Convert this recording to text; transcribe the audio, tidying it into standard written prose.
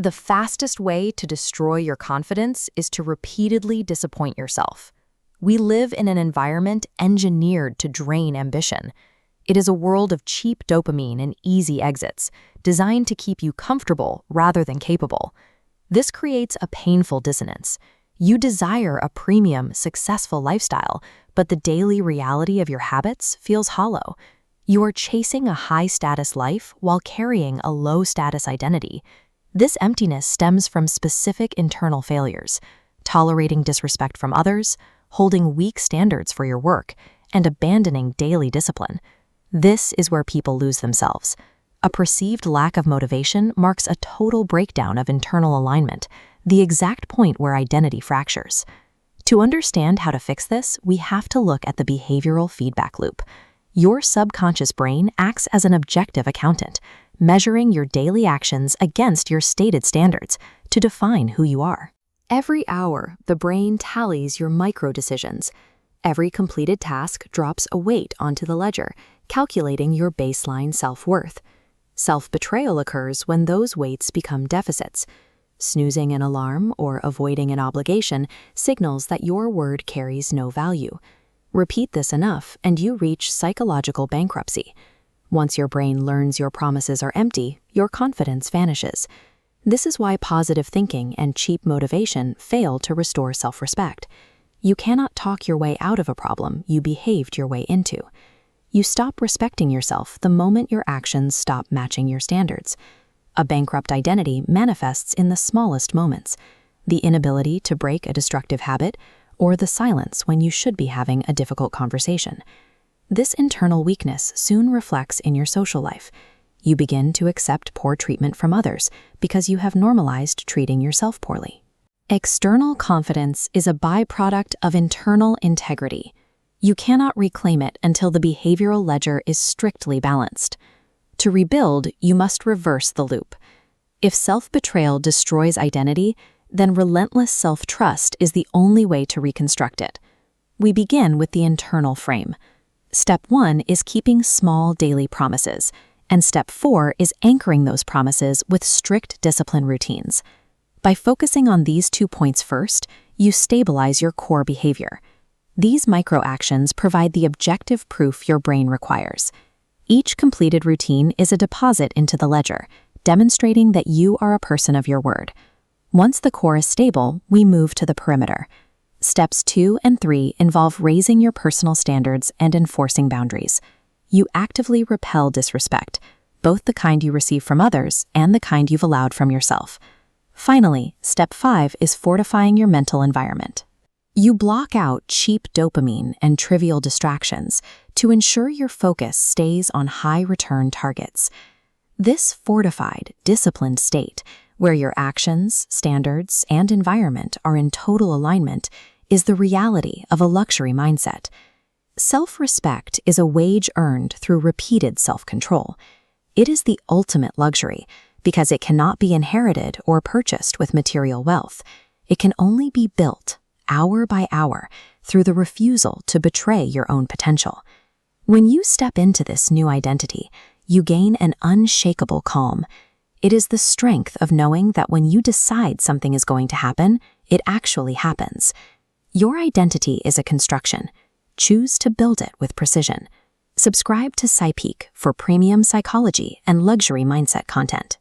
The fastest way to destroy your confidence is to repeatedly disappoint yourself. We live in an environment engineered to drain ambition. It is a world of cheap dopamine and easy exits, designed to keep you comfortable rather than capable. This creates a painful dissonance. You desire a premium, successful lifestyle, but the daily reality of your habits feels hollow. You are chasing a high-status life while carrying a low-status identity. This emptiness stems from specific internal failures: tolerating disrespect from others, holding weak standards for your work, and abandoning daily discipline. This is where people lose themselves. A perceived lack of motivation marks a total breakdown of internal alignment, the exact point where identity fractures. To understand how to fix this, we have to look at the behavioral feedback loop. Your subconscious brain acts as an objective accountant, measuring your daily actions against your stated standards to define who you are. Every hour, the brain tallies your micro-decisions. Every completed task drops a weight onto the ledger, calculating your baseline self-worth. Self-betrayal occurs when those weights become deficits. Snoozing an alarm or avoiding an obligation signals that your word carries no value. Repeat this enough, and you reach psychological bankruptcy. Once your brain learns your promises are empty, your confidence vanishes. This is why positive thinking and cheap motivation fail to restore self-respect. You cannot talk your way out of a problem you behaved your way into. You stop respecting yourself the moment your actions stop matching your standards. A bankrupt identity manifests in the smallest moments: the inability to break a destructive habit, or the silence when you should be having a difficult conversation. This internal weakness soon reflects in your social life. You begin to accept poor treatment from others because you have normalized treating yourself poorly. External confidence is a byproduct of internal integrity. You cannot reclaim it until the behavioral ledger is strictly balanced. To rebuild, you must reverse the loop. If self-betrayal destroys identity, then relentless self-trust is the only way to reconstruct it. We begin with the internal frame. Step 1 is keeping small daily promises, and Step 4 is anchoring those promises with strict discipline routines. By focusing on these 2 points first, you stabilize your core behavior. These micro-actions provide the objective proof your brain requires. Each completed routine is a deposit into the ledger, demonstrating that you are a person of your word. Once the core is stable, we move to the perimeter. Steps 2 and 3 involve raising your personal standards and enforcing boundaries. You actively repel disrespect, both the kind you receive from others and the kind you've allowed from yourself. Finally, Step 5 is fortifying your mental environment. You block out cheap dopamine and trivial distractions to ensure your focus stays on high-return targets. This fortified, disciplined state, where your actions, standards, and environment are in total alignment, is the reality of a luxury mindset. Self-respect is a wage earned through repeated self-control. It is the ultimate luxury because it cannot be inherited or purchased with material wealth. It can only be built, hour by hour, through the refusal to betray your own potential. When you step into this new identity, you gain an unshakable calm. It is the strength of knowing that when you decide something is going to happen, it actually happens. Your identity is a construction. Choose to build it with precision. Subscribe to PsyPeak for premium psychology and luxury mindset content.